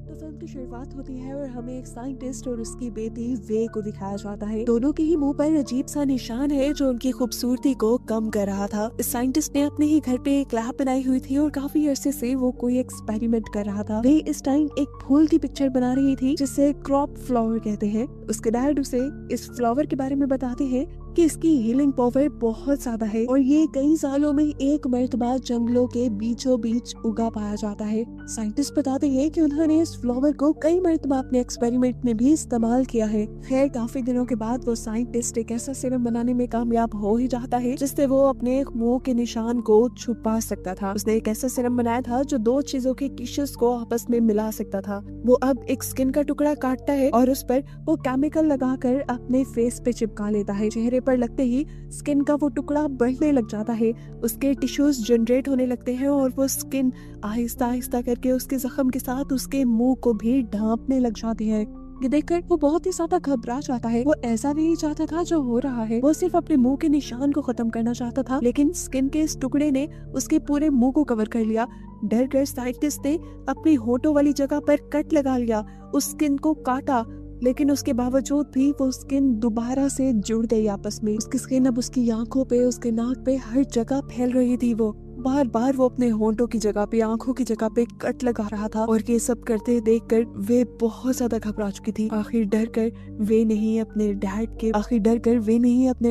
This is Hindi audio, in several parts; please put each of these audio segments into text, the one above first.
तो फिल्म की शुरुआत होती है और हमें एक साइंटिस्ट और उसकी बेटी वे को दिखाया जाता है। दोनों के ही मुंह पर अजीब सा निशान है जो उनकी खूबसूरती को कम कर रहा था। इस साइंटिस्ट ने अपने ही घर पे एक लैब बनाई हुई थी और काफी अरसे से वो कोई एक्सपेरिमेंट कर रहा था। वे इस टाइम एक फूल की पिक्चर बना रही थी जिसे क्रॉप फ्लावर कहते हैं। उसके डैड उसे इस फ्लावर के बारे में बताते हैं कि इसकी हीलिंग पावर बहुत ज्यादा है और ये कई सालों में एक मर्तबा जंगलों के बीचों बीच उगा पाया जाता है। साइंटिस्ट बताते हैं कि उन्होंने इस फ्लावर को कई मर्तबा अपने एक्सपेरिमेंट में भी इस्तेमाल किया है। खैर काफी दिनों के बाद वो साइंटिस्ट एक ऐसा सीरम बनाने में कामयाब हो ही जाता है जिससे वो अपने मुंह के निशान को छुपा सकता था। उसने एक ऐसा सीरम बनाया था जो दो चीजों के टिश्यूज को आपस में मिला सकता था। वो अब एक स्किन का टुकड़ा काटता है और उस पर वो केमिकल लगाकर अपने फेस पे चिपका लेता है। चेहरे पर लगते ही स्किन का वो टुकड़ा बढ़ने लग जाता है, उसके टिश्यूज जनरेट होने लगते हैं और वो स्किन आहिस्ता आहिस्ता करके उसके जख्म के साथ उसके मुंह को भी ढांपने लग जाती है। ये देखकर वो बहुत ही ज्यादा घबरा जाता है। वो ऐसा नहीं चाहता था जो हो रहा है, वो सिर्फ अपने मुंह के निशान को खत्म करना चाहता था, लेकिन स्किन के इस टुकड़े ने उसके पूरे मुंह को कवर कर लिया। डर कर साइंटिस्ट ने अपनी होठों वाली जगह पर कट लगा लिया, उस स्किन को काटा, लेकिन उसके बावजूद भी वो स्किन दोबारा से जुड़ गई आपस में। उसकी स्किन अब उसकी आंखों पे, उसके नाक पे, हर जगह फैल रही थी। वो बार बार वो अपने होंठों की जगह पे, आंखों की जगह पे कट लगा रहा था और ये सब करते देखकर वे बहुत ज्यादा घबरा चुकी थी। आखिर डर कर वे नहीं अपने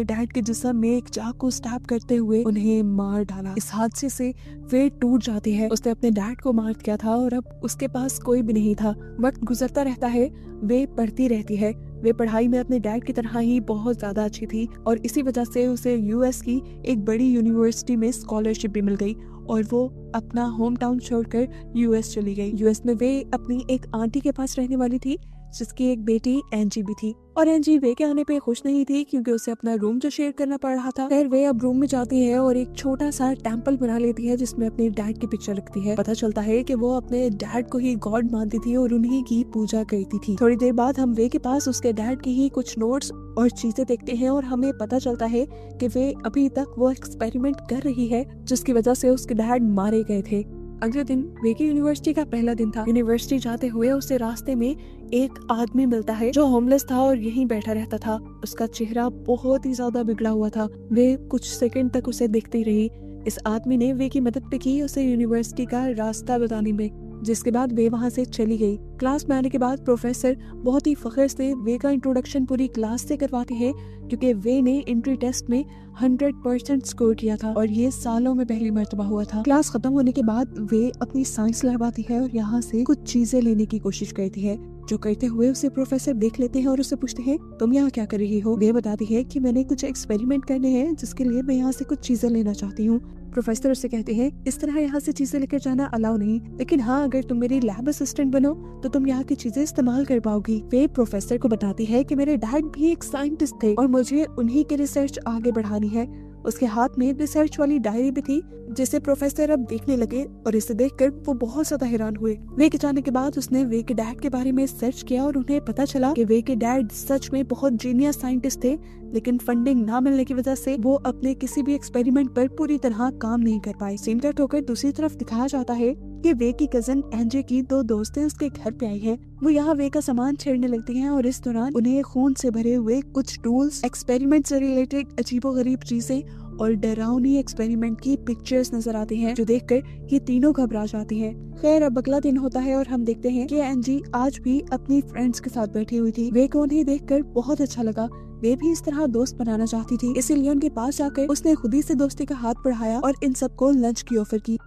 डैड के जिस्म में एक चाकू स्टैब करते हुए उन्हें मार डाला। इस हादसे से वे टूट जाती है। उसने अपने डैड को मार दिया था और अब उसके पास कोई भी नहीं था। वक्त गुजरता रहता है, वे पढ़ती रहती है। वे पढ़ाई में अपने डैड की तरह ही बहुत ज्यादा अच्छी थी और इसी वजह से उसे यूएस की एक बड़ी यूनिवर्सिटी में स्कॉलरशिप भी मिल गई और वो अपना होम टाउन छोड़कर यूएस चली गई। यूएस में वे अपनी एक आंटी के पास रहने वाली थी जिसकी एक बेटी एंजी भी थी और एंजी वे के आने पे खुश नहीं थी क्योंकि उसे अपना रूम जो शेयर करना पड़ रहा था। फिर वे अब रूम में जाती है और एक छोटा सा टेम्पल बना लेती है जिसमें अपने डैड की पिक्चर रखती है। पता चलता है कि वो अपने डैड को ही गॉड मानती थी और उन्हीं की पूजा करती थी। थोड़ी देर बाद हम वे के पास उसके डैड की ही कुछ नोट्स और चीजें देखते हैं और हमें पता चलता है कि वे अभी तक वो एक्सपेरिमेंट कर रही है जिसकी वजह से उसके डैड मारे गए थे। अगले दिन वे की यूनिवर्सिटी का पहला दिन था। यूनिवर्सिटी जाते हुए उसे रास्ते में एक आदमी मिलता है जो होमलेस था और यहीं बैठा रहता था। उसका चेहरा बहुत ही ज्यादा बिगड़ा हुआ था। वे कुछ सेकंड तक उसे देखती रही। इस आदमी ने वे की मदद भी की उसे यूनिवर्सिटी का रास्ता बताने में, जिसके बाद वे वहाँ से चली गई। क्लास में आने के बाद प्रोफेसर बहुत ही फख्र से वे का इंट्रोडक्शन पूरी क्लास से करवाते हैं क्योंकि वे ने एंट्री टेस्ट में 100% स्कोर किया था और ये सालों में पहली मर्तबा हुआ था। क्लास खत्म होने के बाद वे अपनी साइंस लैब आती है और यहाँ से कुछ चीजें लेने की कोशिश करती है। जो करते हुए उसे प्रोफेसर देख लेते हैं और उससे पूछते हैं, तुम यहाँ क्या कर रही हो? वे बताती है कि मैंने कुछ एक्सपेरिमेंट करने हैं जिसके लिए मैं यहाँ से कुछ चीजें लेना चाहती हूँ। प्रोफेसर उससे कहते हैं, इस तरह यहाँ से चीजें लेकर जाना अलाउ नहीं, लेकिन हाँ अगर तुम मेरी लैब असिस्टेंट बनो तो तुम यहाँ की चीजें इस्तेमाल कर पाओगी। वे प्रोफेसर को बताती है कि मेरे डैड भी एक साइंटिस्ट थे और मुझे उन्हीं की रिसर्च आगे बढ़ानी है। उसके हाथ में रिसर्च वाली डायरी भी थी जिसे प्रोफेसर अब देखने लगे और इसे देखकर वो बहुत ज्यादा हैरान हुए। वे के जाने के बाद उसने वे के डैड के बारे में सर्च किया और उन्हें पता चला कि वे के डैड सच में बहुत जीनियस साइंटिस्ट थे, लेकिन फंडिंग ना मिलने की वजह से वो अपने किसी भी एक्सपेरिमेंट पर पूरी तरह काम नहीं कर पाए। सीन कट होकर दूसरी तरफ दिखाया जाता है कि वे की कजन एंजे की दो दोस्तें उसके घर पे आई हैं। वो यहाँ वे का सामान छेड़ने लगती हैं और इस दौरान उन्हें खून से भरे हुए कुछ टूल्स, एक्सपेरिमेंट से रिलेटेड अजीबोगरीब चीजें और डरावनी एक्सपेरिमेंट की पिक्चर्स नजर आती हैं, जो देखकर ये तीनों घबरा जाती हैं। खैर अब अगला दिन होता है और हम देखते हैं कि एंजी आज भी अपनी फ्रेंड्स के साथ बैठी हुई थी। वे को उन्हें देखकर बहुत अच्छा लगा। वे भी इस तरह दोस्त बनाना चाहती थी, इसीलिए उनके पास जाकर उसने खुद ही से दोस्ती का हाथ बढ़ाया और इन सबको लंच की ऑफर की।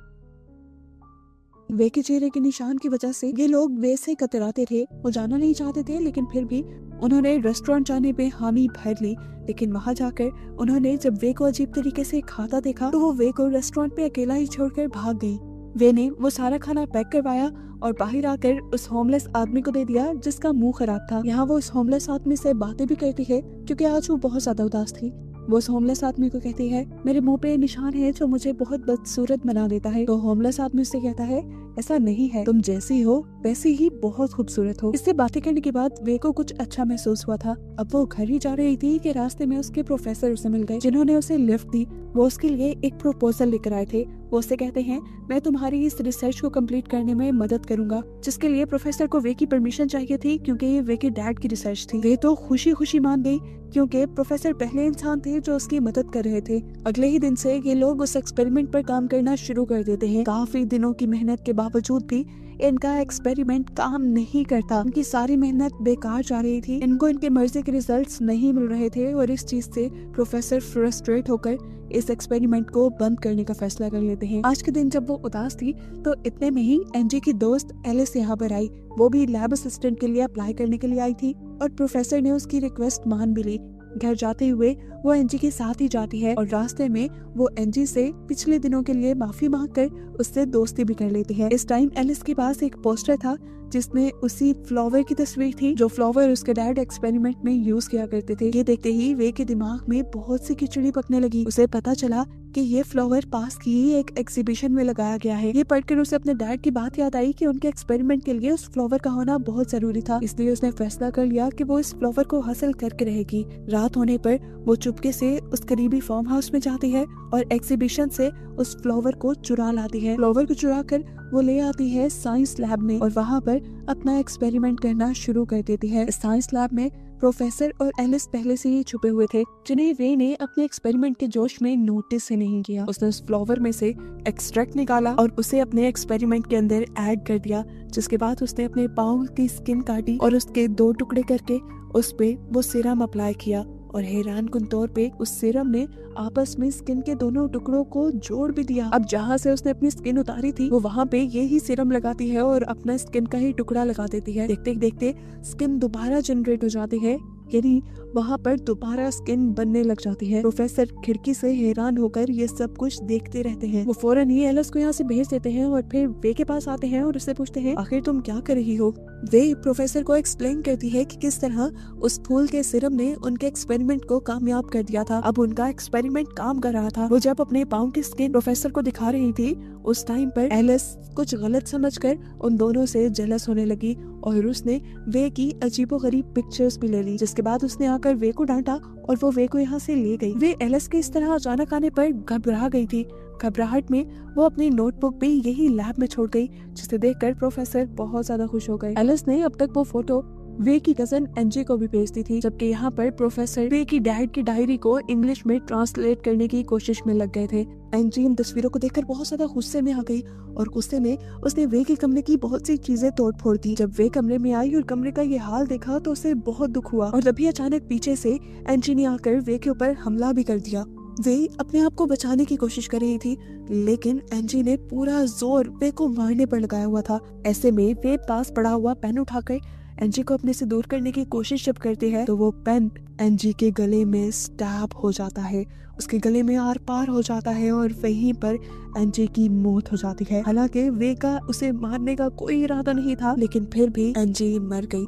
वे के चेहरे के निशान की वजह से ये लोग वे से कतराते थे। वो जाना नहीं चाहते थे, लेकिन फिर भी उन्होंने रेस्टोरेंट जाने पे हामी भर ली। लेकिन वहाँ जाकर उन्होंने जब वे को अजीब तरीके से खाता देखा तो वो वे को रेस्टोरेंट पे अकेला ही छोड़कर भाग गई। वे ने वो सारा खाना पैक करवाया और बाहर आकर उस होमलेस आदमी को दे दिया जिसका मुंह खराब था। यहाँ वो उस होमलेस आदमी से बातें भी करती है क्योंकि आज वो बहुत ज्यादा उदास थी। वो उस होमलेस आदमी को कहती है, मेरे मुंह पे निशान है जो मुझे बहुत बदसूरत बना देता है। तो होमलेस आदमी उससे कहता है, ऐसा नहीं है, तुम जैसी हो वैसी ही बहुत खूबसूरत हो। इससे बातें करने के बाद वे को कुछ अच्छा महसूस हुआ था। अब वो घर ही जा रही थी कि रास्ते में उसके प्रोफेसर उसे मिल गए, जिन्होंने उसे लिफ्ट दी। वो उसके लिए एक प्रपोजल लेकर आए थे। वो उससे कहते हैं, मैं तुम्हारी इस रिसर्च को कंप्लीट करने में मदद करूंगा, जिसके लिए प्रोफेसर को वे की परमिशन चाहिए थी, क्योंकि ये वे के डैड की रिसर्च थी। वे तो खुशी खुशी मान गई, क्योंकि प्रोफेसर पहले इंसान थे जो उसकी मदद कर रहे थे। अगले ही दिन से ये लोग उस एक्सपेरिमेंट पर काम करना शुरू कर देते हैं। काफी दिनों की मेहनत के बावजूद भी इनका एक्सपेरिमेंट काम नहीं करता। इनकी सारी मेहनत बेकार जा रही थी। इनको इनके मर्जी के रिजल्ट्स नहीं मिल रहे थे और इस चीज से प्रोफेसर फ्रस्ट्रेट होकर इस एक्सपेरिमेंट को बंद करने का फैसला कर लेते हैं। आज के दिन जब वो उदास थी तो इतने में ही एनजी की दोस्त एलिस यहाँ पर आई। वो भी लैब असिस्टेंट के लिए अप्लाई करने के लिए आई थी और प्रोफेसर ने उसकी रिक्वेस्ट मान भी ली। घर जाते हुए वो एनजी के साथ ही जाती है और रास्ते में वो एनजी से पिछले दिनों के लिए माफी मांगकर उससे दोस्ती भी कर लेती है। इस टाइम एलिस के पास एक पोस्टर था जिसमें उसी फ्लावर की तस्वीर थी, जो फ्लावर उसके डैड एक्सपेरिमेंट में यूज किया करते थे। ये देखते ही वे के दिमाग में बहुत सी खिचड़ी पकने लगी। उसे पता चला कि ये फ्लावर पास की ही एक एग्जीबिशन में लगाया गया है। ये पढ़कर उसे अपने डैड की बात याद आई कि उनके एक्सपेरिमेंट के लिए उस फ्लावर का होना बहुत जरूरी था। इसलिए उसने फैसला कर लिया कि वो इस फ्लावर को हासिल करके रहेगी। रात होने पर वो चुपके से उस करीबी फार्म हाउस में जाती है और एग्जीबिशन से उस फ्लावर को चुरा लाती है। फ्लावर को चुरा कर वो ले आती है साइंस लैब में और वहाँ पर अपना एक्सपेरिमेंट करना शुरू कर देती है। साइंस लैब में प्रोफेसर और एलिस पहले से ही छुपे हुए थे, जिन्हें वे ने अपने एक्सपेरिमेंट के जोश में नोटिस ही नहीं किया। उसने उस फ्लावर में से एक्सट्रैक्ट निकाला और उसे अपने एक्सपेरिमेंट के अंदर ऐड कर दिया, जिसके बाद उसने अपने पाँव की स्किन काटी और उसके 2 टुकड़े करके उस पे वो सीरम अप्लाई किया और हैरानकुन तौर पे उस सीरम ने आपस में स्किन के दोनों टुकड़ों को जोड़ भी दिया। अब जहाँ से उसने अपनी स्किन उतारी थी वो वहाँ पे यही सीरम लगाती है और अपना स्किन का ही टुकड़ा लगा देती है। देखते देखते स्किन दोबारा जनरेट हो जाती है, यानी वहाँ पर दोबारा स्किन बनने लग जाती है। प्रोफेसर खिड़की से हैरान होकर ये सब कुछ देखते रहते हैं। वो फौरन ही एलिस को यहाँ से भेज देते हैं और फिर वे के पास आते हैं और उससे पूछते हैं, आखिर तुम क्या कर रही हो। वे प्रोफेसर को एक्सप्लेन करती है कि किस तरह उस फूल के सिरम ने उनके एक्सपेरिमेंट को कामयाब कर दिया था। अब उनका एक्सपेरिमेंट काम कर रहा था। वो जब अपने पाँव की स्किन प्रोफेसर को दिखा रही थी उस टाइम पर एलिस कुछ गलत समझकर उन दोनों से जेलस होने लगी और उसने वे की अजीबोगरीब पिक्चर्स भी ले ली, जिसके बाद उसने आकर वे को डांटा और वो वे को यहाँ से ले गई। वे एलिस के इस तरह अचानक आने पर घबरा गई थी। घबराहट में वो अपनी नोटबुक भी यही लैब में छोड़ गई, जिसे देखकर प्रोफेसर बहुत ज्यादा खुश हो गए। एलिस ने अब तक वो फोटो वे की कजन एनजी को भी भेज दी थी, जबकि यहाँ पर प्रोफेसर वे की डैड की डायरी को इंग्लिश में ट्रांसलेट करने की कोशिश में लग गए थे। एनजी इन तस्वीरों को देखकर बहुत ज्यादा गुस्से में आ गई और गुस्से में उसने वे के कमरे की बहुत सी चीजें तोड़ फोड़ दी। जब वे कमरे में आई और कमरे का ये हाल देखा तो उसे बहुत दुख हुआ और तभी अचानक पीछे से एनजी ने आकर वे के ऊपर हमला भी कर दिया। वे अपने आप को बचाने की कोशिश कर रही थी, लेकिन एनजी ने पूरा जोर वे को मारने पर लगाया हुआ था। ऐसे में वे पास पड़ा हुआ पेन उठाकर एनजी को अपने से दूर करने की कोशिश जब करते हैं तो वो पेन एनजी के गले में स्टैब हो जाता है, उसके गले में आर पार हो जाता है और वहीं पर एनजी की मौत हो जाती है। हालांकि वे का उसे मारने का कोई इरादा नहीं था, लेकिन फिर भी एनजी मर गई।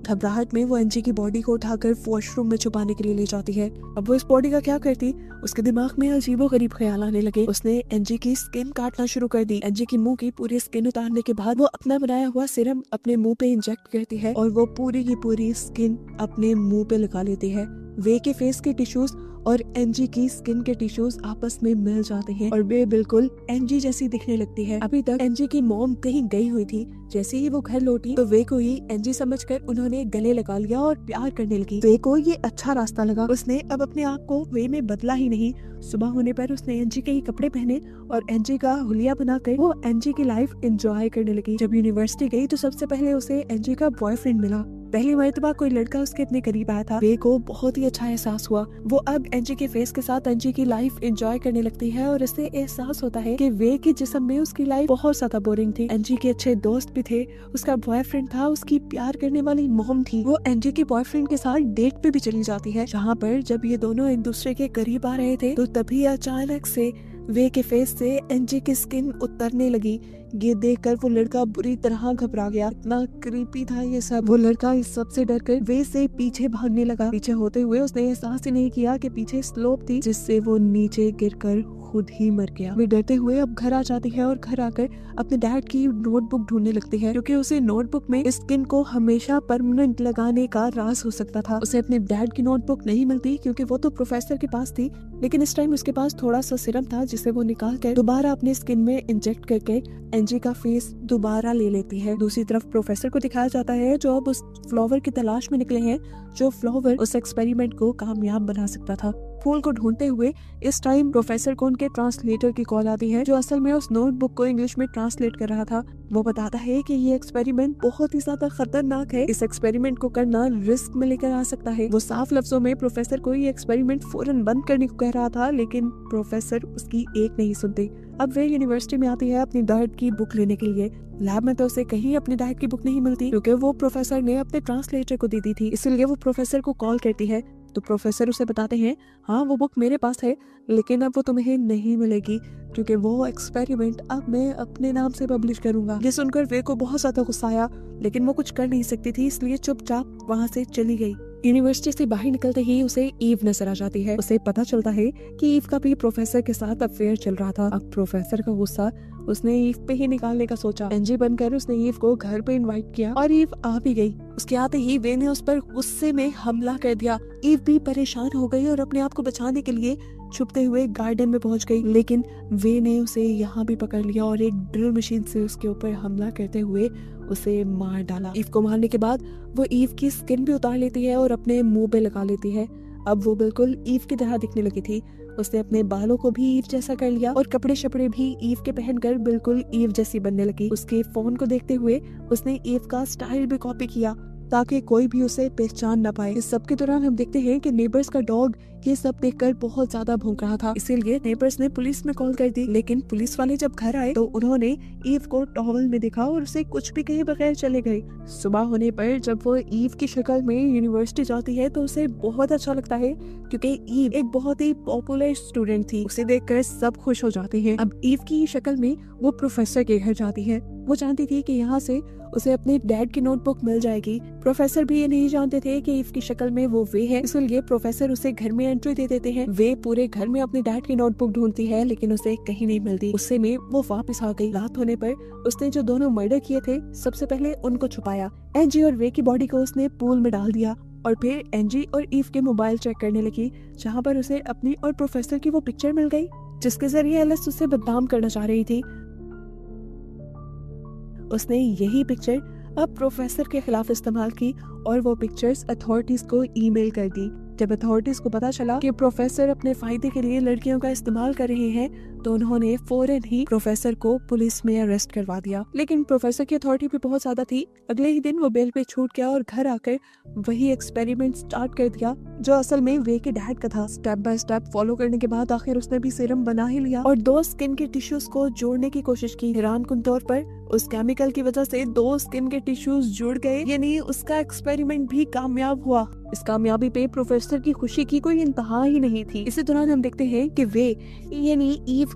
घबराहट में वो एनजी की बॉडी को उठाकर वॉशरूम में छुपाने के लिए ले जाती है। अब वो इस बॉडी का क्या करती, उसके दिमाग में अजीबोगरीब ख्याल आने लगे। उसने एनजी की स्किन काटना शुरू कर दी। एनजी की मुंह की पूरी स्किन उतारने के बाद वो अपना बनाया हुआ सीरम अपने मुंह पे इंजेक्ट करती है और वो पूरी की पूरी स्किन अपने मुंह पे लगा लेती है। वे के फेस के टिश्यूज और एनजी की स्किन के टिश्यूज आपस में मिल जाते हैं और वे बिल्कुल एनजी जैसी दिखने लगती है। अभी तक एनजी की मॉम कहीं गई हुई थी, जैसे ही वो घर लौटी तो वे को ही एनजी समझकर उन्होंने गले लगा लिया और प्यार करने लगी। वे को ये अच्छा रास्ता लगा। उसने अब अपने आप को वे में बदला ही नहीं। सुबह होने पर उसने एनजी के ही कपड़े पहने और एनजी का हुलिया बनाकर वो एनजी की लाइफ एंजॉय करने लगी। जब यूनिवर्सिटी गई तो सबसे पहले उसे एनजी का बॉयफ्रेंड मिला। पहली मर्तबा कोई लड़का उसके इतने करीब आया था। वे को बहुत ही अच्छा एहसास हुआ। वो अब एनजी के फेस के साथ एनजी की लाइफ एंजॉय करने लगती है और इससे एहसास होता है कि वे के जिस्म में उसकी लाइफ बहुत ज्यादा बोरिंग थी। एनजी के अच्छे दोस्त भी थे, उसका बॉयफ्रेंड था, उसकी प्यार करने वाली मॉम थी। वो एनजी के बॉयफ्रेंड के साथ डेट पे भी चली जाती है, जहाँ पर जब ये दोनों एक दूसरे के करीब आ रहे थे तो तभी अचानक से वे के फेस से एनजी की स्किन उतरने लगी। ये देखकर वो लड़का बुरी तरह घबरा गया। इतना क्रीपी था ये सब। वो लड़का इस सब से डरकर वे से पीछे भागने लगा। पीछे होते हुए उसने एहसास ही नहीं किया कि पीछे स्लोप थी जिससे वो नीचे गिरकर खुद ही मर गया। वे डरते हुए अब घर आ जाती है और घर आकर अपने डैड की नोटबुक ढूंढने लगती है, क्योंकि उसे नोटबुक में स्किन को हमेशा परमानेंट लगाने का राज हो सकता था। उसे अपने डैड की नोटबुक नहीं मिलती क्योंकि वो तो प्रोफेसर के पास थी, लेकिन इस टाइम उसके पास थोड़ा सा सिरम था जिसे वो निकाल कर दोबारा अपने स्किन में इंजेक्ट करके एंजी का फेस दोबारा ले लेती है। दूसरी तरफ प्रोफेसर को दिखाया जाता है जो अब उस फ्लावर की तलाश में निकले हैं, जो फ्लावर उस एक्सपेरिमेंट को कामयाब बना सकता था। फूल को ढूंढते हुए इस टाइम प्रोफेसर को उनके ट्रांसलेटर की कॉल आती है, जो असल में उस नोटबुक को इंग्लिश में ट्रांसलेट कर रहा था। वो बताता है कि ये एक्सपेरिमेंट बहुत ही ज्यादा खतरनाक है, इस एक्सपेरिमेंट को करना रिस्क में लेकर आ सकता है। वो साफ लफ्जों में प्रोफेसर को ये एक्सपेरिमेंट फौरन बंद करने को कह रहा था, लेकिन प्रोफेसर उसकी एक नहीं सुनते। अब वे यूनिवर्सिटी में आती है अपनी डैड की बुक लेने के लिए। लैब में तो उसे कहीं अपने डैड की बुक नहीं मिलती, क्योंकि वो प्रोफेसर ने अपने ट्रांसलेटर को दे दी थी। इसलिए वो प्रोफेसर को कॉल करती है, तो प्रोफेसर उसे बताते हैं हाँ वो बुक मेरे पास है, लेकिन अब वो तुम्हें नहीं मिलेगी क्योंकि वो एक्सपेरिमेंट अब मैं अपने नाम से पब्लिश करूंगा। ये सुनकर वे को बहुत ज्यादा गुस्सा आया, लेकिन वो कुछ कर नहीं सकती थी, इसलिए चुपचाप वहाँ से चली गई। यूनिवर्सिटी से बाहर निकलते ही उसे ईव नजर आ जाती है। उसे पता चलता है कि ईव का भी प्रोफेसर के साथ अफेयर चल रहा था। अब प्रोफेसर का गुस्सा उसने ईव पे ही निकालने का सोचा। एनजी बनकर उसने ईव को घर पे इनवाइट किया और ईव आ भी गई। उसके आते ही वे ने उस पर गुस्से में हमला कर दिया। ईव भी परेशान हो गई और अपने आप को बचाने के लिए छुपते हुए गार्डन में पहुंच गई, लेकिन वे ने उसे यहाँ भी पकड़ लिया और एक ड्रिल मशीन से उसके ऊपर हमला करते हुए उसे मार डाला। ईव को मारने के बाद वो ईव की स्किन भी उतार लेती है और अपने मुंह पे लगा लेती है। अब वो बिल्कुल ईव की तरह दिखने लगी थी। उसने अपने बालों को भी ईव जैसा कर लिया और कपड़े शपड़े भी ईव के पहनकर बिल्कुल ईव जैसी बनने लगी। उसके फोन को देखते हुए उसने ईव का स्टाइल भी कॉपी किया ताकि कोई भी उसे पहचान न पाए। इस सब के दौरान हम देखते हैं कि नेबर्स का डॉग ये सब देखकर बहुत ज्यादा भौंक रहा था, इसीलिए नेबर्स ने पुलिस में कॉल कर दी। लेकिन पुलिस वाले जब घर आए तो उन्होंने ईव को टॉवल में देखा और उसे कुछ भी कहे बगैर चले गए। सुबह होने पर जब वो ईव की शक्ल में यूनिवर्सिटी जाती है तो उसे बहुत अच्छा लगता है, क्योंकि ईव एक बहुत ही पॉपुलर स्टूडेंट थी। उसे देखकर सब खुश हो जाते हैं। अब ईव की शक्ल में वो प्रोफेसर के घर जाती है। वो जानती थी कि यहाँ से उसे अपने डैड की नोटबुक मिल जाएगी। प्रोफेसर भी ये नहीं जानते थे कि ईव की शक्ल में वो वे है, इसलिए प्रोफेसर उसे घर में एंट्री दे देते हैं। वे पूरे घर में अपने डैड की नोटबुक ढूंढती है, लेकिन उसे कहीं नहीं मिलती। उससे में वो वापस आ गई। रात होने पर उसने जो दोनों मर्डर किए थे सबसे पहले उनको छुपाया। एनजी और वे की बॉडी को उसने पूल में डाल दिया और फिर एनजी और ईव के मोबाइल चेक करने लगी, जहाँ पर उसे अपनी और प्रोफेसर की वो पिक्चर मिल गई जिसके जरिए एलिस उसे बदनाम करना चाह रही थी। उसने यही पिक्चर अब प्रोफेसर के खिलाफ इस्तेमाल की और वो पिक्चर्स अथॉरिटीज को ईमेल कर दी। जब अथॉरिटीज को पता चला कि प्रोफेसर अपने फायदे के लिए लड़कियों का इस्तेमाल कर रहे हैं तो उन्होंने फौरन ही प्रोफेसर को पुलिस में अरेस्ट करवा दिया। लेकिन प्रोफेसर की अथॉरिटी भी बहुत ज्यादा थी। अगले ही दिन वो बेल पे छूट गया और घर आकर वही एक्सपेरिमेंट स्टार्ट कर दिया जो असल में वे के डैड का था। स्टेप बाय स्टेप फॉलो करने के बाद आखिर उसने भी सीरम बना ही लिया और 2 स्किन के टिश्यूज को जोड़ने की कोशिश की। हैरानकुन तौर पर उस केमिकल की वजह से 2 स्किन के टिश्यूज जुड़ गए, यानी उसका एक्सपेरिमेंट भी कामयाब हुआ। इस कामयाबी पे प्रोफेसर की खुशी की कोई इंतहा ही नहीं थी। इसी दौरान हम देखते हैं कि वे यानी ईव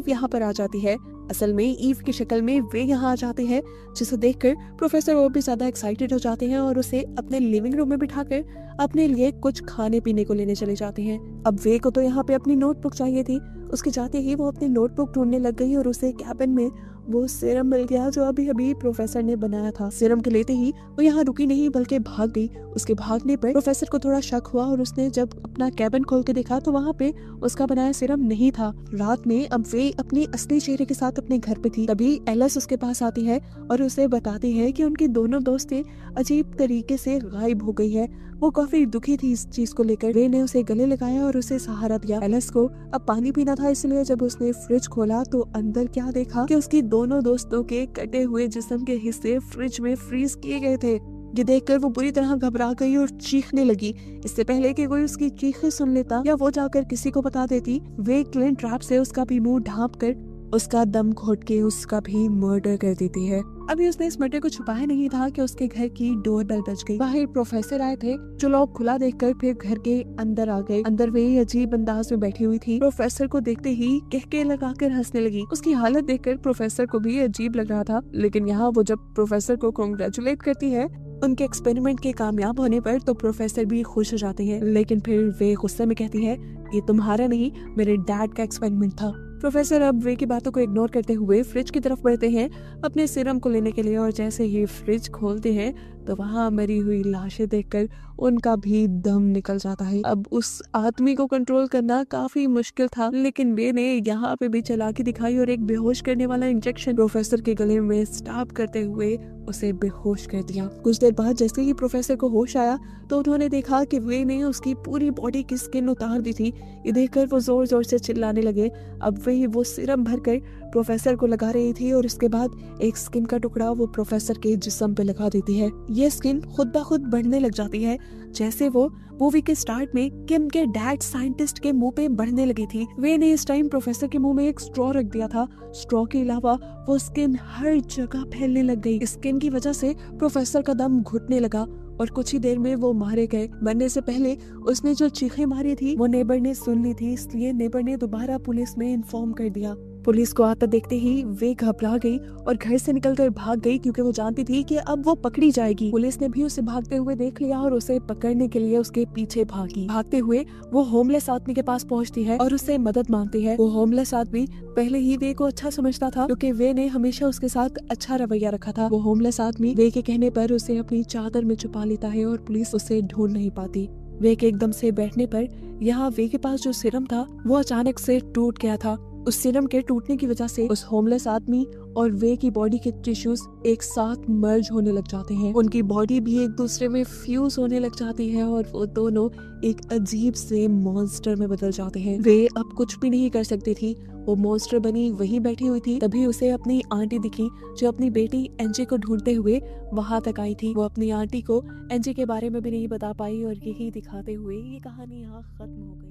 यहाँ पर आ जाती है। असल में ईव की शक्ल में वे यहाँ आ जाते हैं, जिसे देखकर प्रोफेसर और भी ज्यादा एक्साइटेड हो जाते हैं और उसे अपने लिविंग रूम में बिठाकर अपने लिए कुछ खाने पीने को लेने चले जाते हैं। अब वे को तो यहाँ पे अपनी नोटबुक चाहिए थी। उसके जाते ही वो अपनी नोटबुक ढूंढने लग गई और उसे कैबिन में वो सीरम मिल गया जो अभी अभी प्रोफेसर ने बनाया था। सीरम के लेते ही वो यहाँ रुकी नहीं बल्कि भाग गई। उसके भागने पर प्रोफेसर को थोड़ा शक हुआ और उसने जब अपना कैबिन खोल के देखा तो वहाँ पे उसका बनाया सीरम नहीं था। रात में अब वे अपने असली चेहरे के साथ अपने घर पे थी। तभी एलिस उसके पास आती है और उसे बताती है कि उनकी दोनों दोस्तें अजीब तरीके से गायब हो गई है। वो काफी दुखी थी इस चीज को लेकर। वे ने उसे गले लगाया और उसे सहारा दिया। एलिस को अब पानी पीना था, इसलिए जब उसने फ्रिज खोला तो अंदर क्या देखा कि उसकी दोनों दोस्तों के कटे हुए जिस्म के हिस्से फ्रिज में फ्रीज किए गए थे। ये देखकर वो बुरी तरह घबरा गई और चीखने लगी। इससे पहले कि कोई उसकी चीखें सुन लेता या वो जाकर किसी को बता देती, वे क्लिन ट्रैप से उसका भी मुंह ढांप कर उसका दम घोट के उसका भी मर्डर कर देती है। अभी उसने इस मर्डर को छुपाया नहीं था कि उसके घर की डोरबेल बज गई। बाहर प्रोफेसर आए थे जो लॉक खुला देखकर फिर घर के अंदर आ गए। अंदर वे अजीब अंदाज में बैठी हुई थी। प्रोफेसर को देखते ही कहके लगाकर हंसने लगी। उसकी हालत देखकर प्रोफेसर को भी अजीब लग रहा था, लेकिन यहाँ वो जब प्रोफेसर को कांग्रेचुलेट करती है उनके एक्सपेरिमेंट के कामयाब होने पर तो प्रोफेसर भी खुश हो जाते हैं। लेकिन फिर वे गुस्से में कहती है ये तुम्हारा नहीं, मेरे डैड का एक्सपेरिमेंट था। प्रोफेसर अब वे की बातों को इग्नोर करते हुए फ्रिज की तरफ बढ़ते हैं अपने सीरम को लेने के लिए, और जैसे ही फ्रिज खोलते हैं तो वहां मरी हुई लाशें देखकर उनका भी दम निकल जाता है। अब उस आदमी को कंट्रोल करना काफी मुश्किल था, लेकिन वे ने यहाँ पे भी चालाकी दिखाई और एक बेहोश करने वाला इंजेक्शन प्रोफेसर के गले में स्टॉप करते हुए उसे बेहोश कर दिया। कुछ देर बाद जैसे ही प्रोफेसर को होश आया तो उन्होंने देखा कि वे ने उसकी पूरी बॉडी की स्किन उतार दी थी। ये देखकर वो जोर जोर से चिल्लाने लगे। अब वही वो सीरम भरकर प्रोफेसर को लगा रही थी और उसके बाद एक स्किन का टुकड़ा वो प्रोफेसर के जिस्म पे लगा देती है। ये स्किन खुद ब खुद बढ़ने लग जाती है, जैसे वो मूवी के स्टार्ट में किम के डैड साइंटिस्ट के मुंह पे बढ़ने लगी थी। वे ने इस टाइम प्रोफेसर के मुंह में एक स्ट्रॉ रख दिया था। स्ट्रॉ के अलावा वो स्किन हर जगह फैलने लग गई। स्किन की वजह से प्रोफेसर का दम घुटने लगा और कुछ ही देर में वो मारे गए। मरने से पहले उसने जो चीखें मारी थी वो नेबर ने सुन ली थी, इसलिए नेबर ने दोबारा पुलिस में इन्फॉर्म कर दिया। पुलिस को आता देखते ही वे घबरा गई और घर से निकलकर भाग गई, क्योंकि वो जानती थी कि अब वो पकड़ी जाएगी। पुलिस ने भी उसे भागते हुए देख लिया और उसे पकड़ने के लिए उसके पीछे भागी। भागते हुए वो होमलेस आदमी के पास पहुंचती है और उससे मदद मांगती है। वो होमलेस आदमी पहले ही वे को अच्छा समझता था, क्योंकि वे ने हमेशा उसके साथ अच्छा रवैया रखा था। वो होमलेस आदमी वे के कहने पर उसे अपनी चादर में छुपा लेता है और पुलिस उसे ढूंढ नहीं पाती। वे के एकदम से बैठने पर यहाँ वे के पास जो सीरम था वो अचानक से टूट गया था। उस सीरम के टूटने की वजह से उस होमलेस आदमी और वे की बॉडी के टिश्यूज एक साथ मर्ज होने लग जाते हैं। उनकी बॉडी भी एक दूसरे में फ्यूज होने लग जाती है और वो दोनों एक अजीब से मॉन्स्टर में बदल जाते हैं। वे अब कुछ भी नहीं कर सकती थी। वो मॉन्स्टर बनी वहीं बैठी हुई थी। तभी उसे अपनी आंटी दिखी, जो अपनी बेटी एंजी को ढूंढते हुए वहां तक आई थी। वो अपनी आंटी को एंजी के बारे में भी नहीं बता पाई और यही दिखाते हुए ये कहानी यहाँ खत्म हो गई।